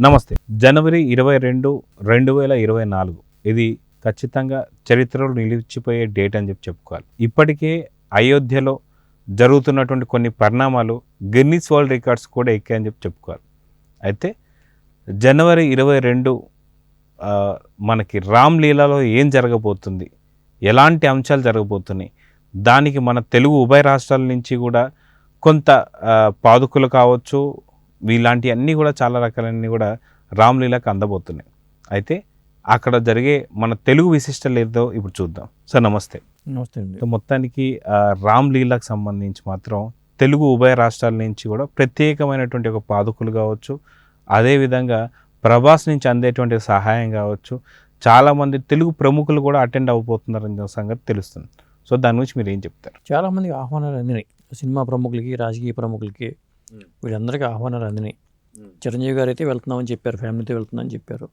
నమస్తే. జనవరి 22, 2024 ఇది ఖచ్చితంగా చరిత్రలో నిలిచిపోయే డేట్ అని చెప్పుకోవాలి. ఇప్పటికే అయోధ్యలో జరుగుతున్నటువంటి కొన్ని పరిణామాలు గిన్నిస్ వరల్డ్ రికార్డ్స్ కూడా ఎక్కాయని చెప్పుకోవాలి. అయితే జనవరి 22 మనకి రామ్ లీలాలో ఏం జరగబోతుంది, ఎలాంటి అంశాలు జరగబోతున్నాయి, దానికి మన తెలుగు ఉభయ రాష్ట్రాల నుంచి కూడా కొంత పాదుకులు కావచ్చు, ఇలాంటివన్నీ కూడా చాలా రకాలన్నీ కూడా రామ్లీలాకి అందబోతున్నాయి. అయితే అక్కడ జరిగే మన తెలుగు విశిష్టలు ఏదో ఇప్పుడు చూద్దాం. సార్ నమస్తే. నమస్తే అండి. మొత్తానికి రామ్లీలాకు సంబంధించి మాత్రం తెలుగు ఉభయ రాష్ట్రాల నుంచి కూడా ప్రత్యేకమైనటువంటి ఒక పాదుకులు కావచ్చు, అదేవిధంగా ప్రభాస్ నుంచి అందేటువంటి సహాయం కావచ్చు, చాలామంది తెలుగు ప్రముఖులు కూడా అటెండ్ అవ్వబోతున్నారనే సంగతి తెలుస్తుంది. సో దాని గురించి మీరు ఏం చెప్తారు? చాలామందికి ఆహ్వానాలు అందినాయి. సినిమా ప్రముఖులకి, రాజకీయ ప్రముఖులకి, వీళ్ళందరికీ ఆహ్వానాలు అందినాయి. చిరంజీవి గారు అయితే వెళ్తున్నామని చెప్పారు, ఫ్యామిలీతో వెళ్తున్నామని చెప్పారు.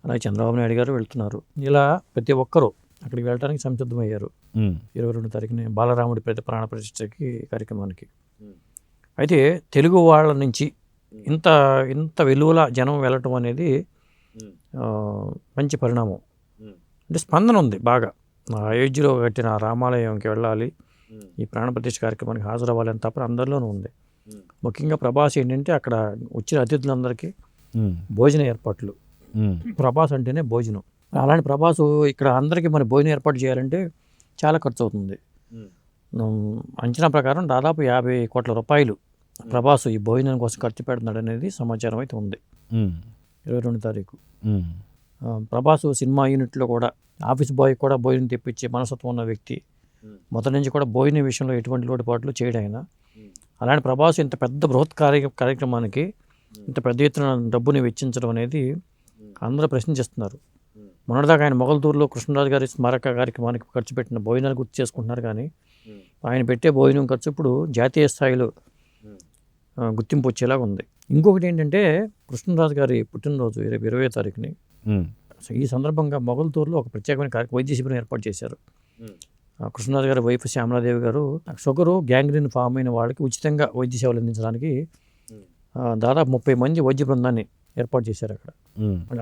అలాగే చంద్రబాబు నాయుడు గారు వెళ్తున్నారు. ఇలా ప్రతి ఒక్కరూ అక్కడికి వెళ్ళడానికి సంసిద్ధమయ్యారు. 22 తారీఖున బాలరాముడి ప్రాణ ప్రతిష్టకి కార్యక్రమానికి. అయితే తెలుగు వాళ్ళ నుంచి ఇంత వెలువల జనం వెళ్ళటం అనేది మంచి పరిణామం. అంటే స్పందన ఉంది బాగా. అయోధ్యలో కట్టిన రామాలయంకి వెళ్ళాలి, ఈ ప్రాణ ప్రతిష్ఠ కార్యక్రమానికి హాజరవ్వాలి అని తప్ప అందరిలోనూ ఉంది. ముఖ్యంగా ప్రభాస్ ఏంటంటే అక్కడ వచ్చిన అతిథులందరికీ భోజన ఏర్పాట్లు. ప్రభాస్ అంటేనే భోజనం. అలాంటి ప్రభాసు ఇక్కడ అందరికీ మరి భోజనం ఏర్పాటు చేయాలంటే చాలా ఖర్చు అవుతుంది. అంచనా ప్రకారం దాదాపు 50 కోట్ల రూపాయలు ప్రభాసు ఈ భోజనం కోసం ఖర్చు పెడుతున్నాడు అనేది సమాచారం అయితే ఉంది. 22 తారీఖు ప్రభాసు సినిమా యూనిట్లో కూడా ఆఫీస్ బాయ్ కూడా భోజనం తెప్పించే మనస్తత్వం ఉన్న వ్యక్తి. మొదటి నుంచి కూడా భోజనం విషయంలో ఎటువంటి లోటుపాట్లు చేయడం అయినా. అలాంటి ప్రభాస్ ఇంత పెద్ద బృహత్ కార్యక్రమానికి ఇంత పెద్ద ఎత్తున డబ్బుని వెచ్చించడం అనేది అందరూ ప్రశ్నించేస్తున్నారు. మొన్నటిదాకా ఆయన మొగల్తూరులో కృష్ణరాజు గారి స్మారక కార్యక్రమానికి ఖర్చు పెట్టిన భోజనాలు గుర్తు చేసుకుంటున్నారు. కానీ ఆయన పెట్టే భోజనం ఖర్చు ఇప్పుడు జాతీయ స్థాయిలో గుర్తింపు వచ్చేలాగా ఉంది. ఇంకొకటి ఏంటంటే కృష్ణరాజు గారి పుట్టినరోజు 20 తారీఖుని. ఈ సందర్భంగా మొగల్తూరులో ఒక ప్రత్యేకమైన వైద్య శిబిరం ఏర్పాటు చేశారు. కృష్ణరాజు గారి వైఫ్ శ్యామలాదేవి గారు షుగరు గ్యాంగ్రీన్ ఫామ్ అయిన వాళ్ళకి ఉచితంగా వైద్య సేవలు అందించడానికి దాదాపు 30 మంది వైద్య బృందాన్ని ఏర్పాటు చేశారు అక్కడ.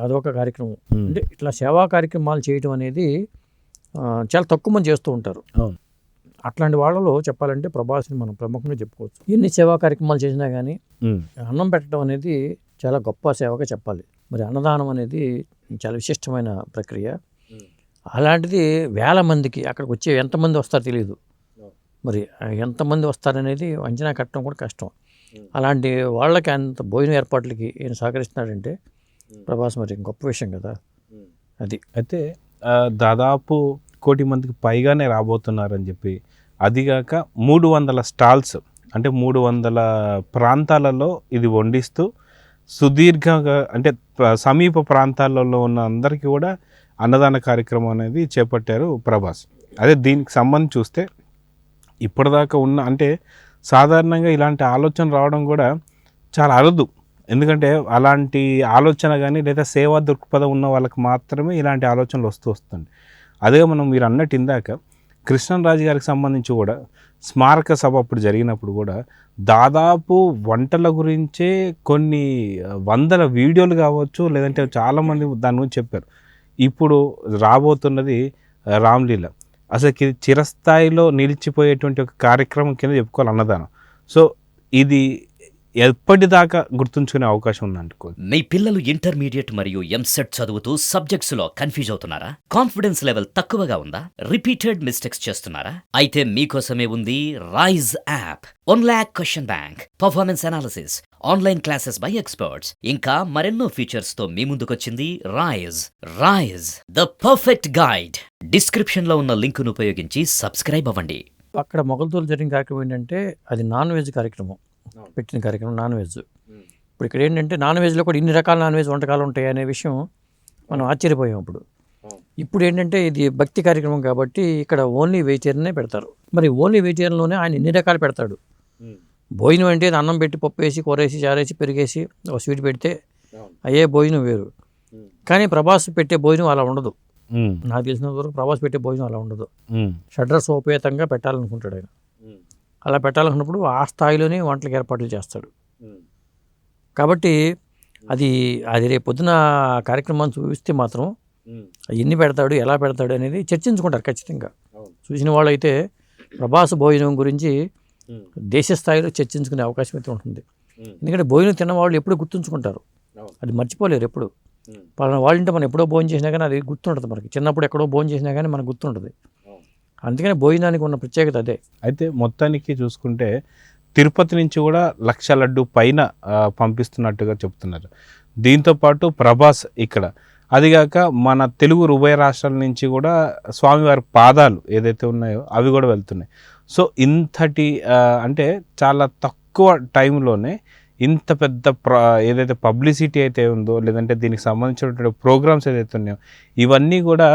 అదొక కార్యక్రమం. అంటే ఇట్లా సేవా కార్యక్రమాలు చేయటం అనేది చాలా తక్కువ మంది చేస్తూ ఉంటారు. అట్లాంటి వాళ్ళలో చెప్పాలంటే ప్రభాస్ని మనం ప్రముఖంగా చెప్పుకోవచ్చు. ఎన్ని సేవా కార్యక్రమాలు చేసినా కానీ అన్నం పెట్టడం అనేది చాలా గొప్ప సేవగా చెప్పాలి. మరి అన్నదానం అనేది చాలా విశిష్టమైన ప్రక్రియ. అలాంటిది వేల మందికి అక్కడికి వచ్చే ఎంతమంది వస్తారో తెలియదు. మరి ఎంతమంది వస్తారనేది అంచనా కట్టడం కూడా కష్టం. అలాంటి వాళ్ళకి అంత భోజన ఏర్పాట్లకి ఈయన సహకరిస్తున్నాడంటే ప్రభాస్ మరి గొప్ప విషయం కదా అది. అయితే దాదాపు 1 కోటి మందికి పైగానే రాబోతున్నారని చెప్పి, అదిగాక 300 స్టాల్స్ అంటే 300 ప్రాంతాలలో ఇది వండిస్తూ సుదీర్ఘంగా అంటే సమీప ప్రాంతాలలో ఉన్న అందరికీ కూడా అన్నదాన కార్యక్రమం అనేది చేపట్టారు ప్రభాస్. అదే దీనికి సంబంధించి చూస్తే ఇప్పటిదాకా ఉన్న అంటే సాధారణంగా ఇలాంటి ఆలోచన రావడం కూడా చాలా అరుదు. ఎందుకంటే అలాంటి ఆలోచన కానీ లేదా సేవా దృక్పథం ఉన్న వాళ్ళకి మాత్రమే ఇలాంటి ఆలోచనలు వస్తుంది. అదే మీరు అన్నట్టు ఇందాక కృష్ణరాజు గారికి సంబంధించి కూడా స్మారక సభ అప్పుడు జరిగినప్పుడు కూడా దాదాపు వంటల గురించే కొన్ని వందల వీడియోలు కావచ్చు, లేదంటే చాలామంది దాని గురించి చెప్పారు. ఇప్పుడు రాబోతున్నది రామ్లీల. అసలు చిరస్థాయిలో నిలిచిపోయేటువంటి ఒక కార్యక్రమం కింద చెప్పుకోవాలి అన్నదానం. సో ఇది ఎప్పటిదాకా గుర్తుంచుకునే అవకాశం ఉందనుకో. మీ పిల్లలు ఇంటర్మీడియట్ మరియు ఎంసెట్ చదువుతూ సబ్జెక్ట్స్ లో కన్ఫ్యూజ్ అవుతున్నారా? కాన్ఫిడెన్స్ లెవెల్ తక్కువగా ఉందా? రిపీటెడ్ మిస్టేక్స్ చేస్తున్నారా? అయితే మీకోసమే ఉంది Rise app. 1 lakh question bank, performance analysis, online classes by experts, ఇంకా మరెన్నో ఫీచర్స్ తో మీ ముందుకొచ్చింది Rise the perfect guide. Description లో ఉన్న లింక్ ను ఉపయోగించి సబ్స్క్రైబ్ అవ్వండి. అక్కడ మొగల్తూరు జరిగిన కార్యక్రమం ఏంటంటే అది నాన్ వెజ్ కార్యక్రమం పెట్టిన కార్యక్రమం. Non veg. ఇప్పుడు ఇక్కడ ఏంటంటే నాన్ వెజ్లో కూడా ఇన్ని రకాల నాన్ వెజ్ వంటకాలు ఉంటాయి అనే విషయం మనం ఆశ్చర్యపోయాం అప్పుడు. ఇప్పుడు ఏంటంటే ఇది భక్తి కార్యక్రమం కాబట్టి ఇక్కడ ఓన్లీ వెజిటేరియనే పెడతారు. మరి ఓన్లీ వెజిటేరియన్లోనే ఆయన ఎన్ని రకాలు పెడతాడు. భోజనం అంటే అన్నం పెట్టి పప్పు వేసి కూరేసి చారేసి పెరిగేసి ఒక స్వీట్ పెడితే అయ్యే భోజనం వేరు. కానీ ప్రభాస్ పెట్టే భోజనం అలా ఉండదు. నాకు తెలిసినంత వరకు ప్రభాస్ పెట్టే భోజనం అలా ఉండదు. షడ్రసోపేతంగా పెట్టాలనుకుంటాడు ఆయన. అలా పెట్టాలనుకున్నప్పుడు ఆ స్థాయిలోనే వంటలకు ఏర్పాట్లు చేస్తాడు. కాబట్టి అది అది రేపు పొద్దున కార్యక్రమాన్ని చూపిస్తే మాత్రం ఎన్ని పెడతాడు, ఎలా పెడతాడు అనేది చర్చించుకుంటారు ఖచ్చితంగా. చూసిన వాళ్ళైతే ప్రభాస్ భోజనం గురించి దేశ స్థాయిలో చర్చించుకునే అవకాశం అయితే ఉంటుంది. ఎందుకంటే భోజనం తిన్న వాళ్ళు ఎప్పుడు గుర్తుంచుకుంటారు, అది మర్చిపోలేరు ఎప్పుడు. పలానా వాళ్ళ ఇంటే మనం ఎప్పుడో భోజనం చేసినా కానీ అది గుర్తుంటుంది మనకి. చిన్నప్పుడు ఎక్కడో భోజనం చేసినా కానీ మనకు గుర్తుంటుంది. అందుకని భోజనానికి ఉన్న ప్రత్యేకత అదే. అయితే మొత్తానికి చూసుకుంటే తిరుపతి నుంచి కూడా 1,00,000 లడ్డు పైన పంపిస్తున్నట్టుగా చెప్తున్నారు. దీంతోపాటు ప్రభాస్ ఇక్కడ, అదిగాక మన తెలుగు ఉభయ రాష్ట్రాల నుంచి కూడా స్వామివారి పాదాలు ఏదైతే ఉన్నాయో అవి కూడా వెళ్తున్నాయి. సో ఇంతటి అంటే చాలా తక్కువ టైంలోనే ఇంత పెద్ద ఏదైతే పబ్లిసిటీ అయితే ఉందో, లేదంటే దీనికి సంబంధించినటువంటి ప్రోగ్రామ్స్ ఏదైతే ఉన్నాయో ఇవన్నీ కూడా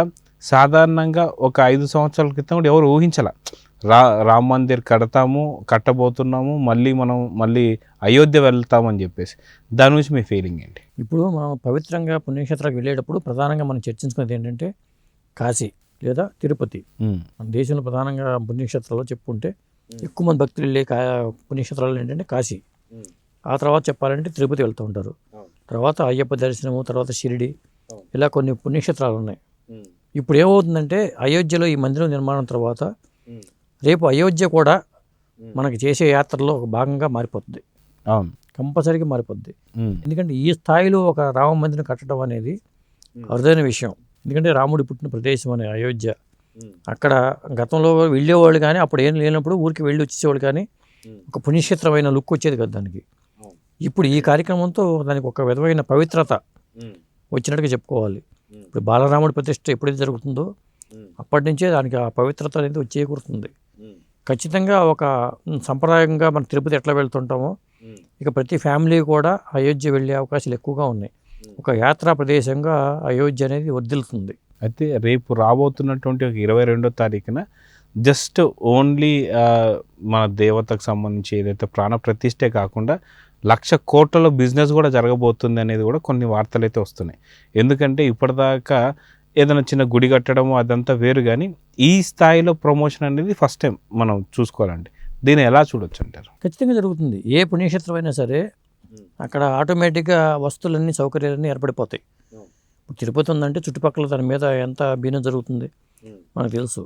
సాధారణంగా ఒక 5 సంవత్సరాల క్రితం కూడా ఎవరు ఊహించాల. రామ్ మందిర్ కట్టబోతున్నాము, మళ్ళీ అయోధ్య వెళ్తామని చెప్పేసి. దాని గురించి మీ ఫీలింగ్ ఏంటి? ఇప్పుడు మనం పవిత్రంగా పుణ్యక్షేత్రాలకు వెళ్ళేటప్పుడు ప్రధానంగా మనం చర్చించుకునేది ఏంటంటే కాశీ లేదా తిరుపతి. మన దేశంలో ప్రధానంగా పుణ్యక్షేత్రాల్లో చెప్పుకుంటే ఎక్కువ మంది భక్తులు వెళ్ళే పుణ్యక్షేత్రాలు ఏంటంటే కాశీ. ఆ తర్వాత చెప్పాలంటే తిరుపతి వెళ్తూ ఉంటారు. తర్వాత అయ్యప్ప దర్శనము, తర్వాత షిరిడి, ఇలా కొన్ని పుణ్యక్షేత్రాలు ఉన్నాయి. ఇప్పుడు ఏమవుతుందంటే అయోధ్యలో ఈ మందిరం నిర్మాణం తర్వాత రేపు అయోధ్య కూడా మనకి చేసే యాత్రలో ఒక భాగంగా మారిపోతుంది. అవును, కంపల్సరీగా మారిపోద్ది. ఎందుకంటే ఈ స్థాయిలో ఒక రామ మందిరం కట్టడం అనేది అరుదైన విషయం. ఎందుకంటే రాముడి పుట్టిన ప్రదేశం అనే అయోధ్య. అక్కడ గతంలో వెళ్ళేవాళ్ళు కానీ అప్పుడు ఏం లేనప్పుడు ఊరికి వెళ్ళి వచ్చేసేవాళ్ళు, కానీ ఒక పుణ్యక్షేత్రమైన లుక్ వచ్చేది కదా దానికి. ఇప్పుడు ఈ కార్యక్రమంతో దానికి ఒక విధమైన పవిత్రత వచ్చినట్టుగా చెప్పుకోవాలి. ఇప్పుడు బాలరాముడి ప్రతిష్ఠ ఎప్పుడైతే జరుగుతుందో అప్పటి నుంచే దానికి ఆ పవిత్రత అనేది వచ్చేకూరుతుంది. ఖచ్చితంగా ఒక సంప్రదాయంగా మన తిరుపతి ఎట్లా వెళ్తుంటామో ఇక ప్రతి ఫ్యామిలీ కూడా అయోధ్య వెళ్ళే అవకాశాలు ఎక్కువగా ఉన్నాయి. ఒక యాత్రా ప్రదేశంగా అయోధ్య అనేది వర్ధిల్లుతుంది. అయితే రేపు రాబోతున్నటువంటి ఒక 22వ తారీఖున జస్ట్ ఓన్లీ మన దేవతకు సంబంధించి ఏదైతే ప్రాణ ప్రతిష్ఠే కాకుండా 1,00,000 కోట్లలో బిజినెస్ కూడా జరగబోతుంది అనేది కూడా కొన్ని వార్తలు అయితే వస్తున్నాయి. ఎందుకంటే ఇప్పటిదాకా ఏదైనా చిన్న గుడి కట్టడము అదంతా వేరు, కానీ ఈ స్థాయిలో ప్రమోషన్ అనేది ఫస్ట్ టైం మనం చూసుకోవాలండి. దీన్ని ఎలా చూడొచ్చు అంటారు? ఖచ్చితంగా జరుగుతుంది. ఏ పుణ్యక్షేత్రం అయినా సరే అక్కడ ఆటోమేటిక్గా వస్తువులన్నీ, సౌకర్యాలన్నీ ఏర్పడిపోతాయి. ఇప్పుడు తిరుపతి ఉందంటే చుట్టుపక్కల దాని మీద ఎంత బిజినెస్ జరుగుతుంది మనకు తెలుసు.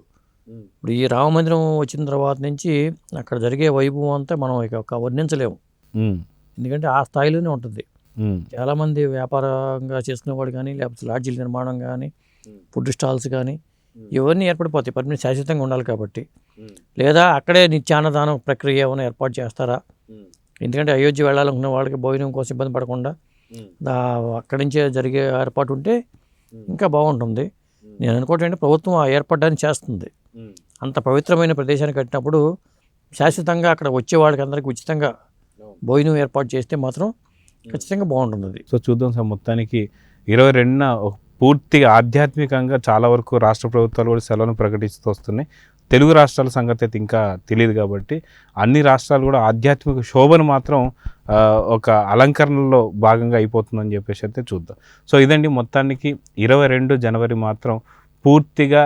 ఇప్పుడు ఈ రామ మందిరం వచ్చిన తర్వాత నుంచి అక్కడ జరిగే వైభవం అంతా మనం ఇక వర్ణించలేము. ఎందుకంటే ఆ స్థాయిలోనే ఉంటుంది. చాలామంది వ్యాపారంగా చేసుకునేవాడు కానీ, లేకపోతే లాడ్జీల నిర్మాణం కానీ, ఫుడ్ స్టాల్స్ కానీ ఇవన్నీ ఏర్పడిపోతాయి. పర్మనెంట్ శాశ్వతంగా ఉండాలి కాబట్టి. లేదా అక్కడే నిత్యాన్నదానం ప్రక్రియ ఏమైనా ఏర్పాటు చేస్తారా? ఎందుకంటే అయోధ్య వెళ్ళాలనుకున్న వాళ్ళకి భోజనం కోసం ఇబ్బంది పడకుండా అక్కడి నుంచే జరిగే ఏర్పాటు ఉంటే ఇంకా బాగుంటుంది. నేను అనుకోవటం ప్రభుత్వం ఆ ఏర్పాటుని చేస్తుంది. అంత పవిత్రమైన ప్రదేశాన్ని కట్టినప్పుడు శాశ్వతంగా అక్కడ వచ్చే వాళ్ళకి అందరికీ ఉచితంగా భోజనం ఏర్పాటు చేస్తే మాత్రం ఖచ్చితంగా బాగుంటుంది. సో చూద్దాం సార్, మొత్తానికి 22న పూర్తిగా ఆధ్యాత్మికంగా చాలా వరకు రాష్ట్ర ప్రభుత్వాలు కూడా సెలవును ప్రకటిస్తూ వస్తున్నాయి. తెలుగు రాష్ట్రాల సంగతి అయితే ఇంకా తెలియదు కాబట్టి అన్ని రాష్ట్రాలు కూడా ఆధ్యాత్మిక శోభను మాత్రం ఒక అలంకరణలో భాగంగా అయిపోతుందని చెప్పేసి అయితే చూద్దాం. సో ఇదండి, మొత్తానికి 22 జనవరి మాత్రం పూర్తిగా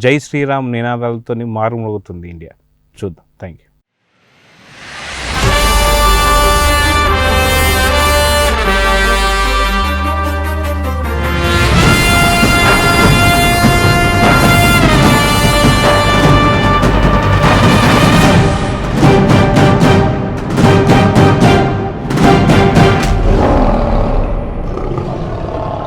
జై శ్రీరామ్ నినాదాలతో మారుమోగుతుంది ఇండియా. చూద్దాం. Thank you.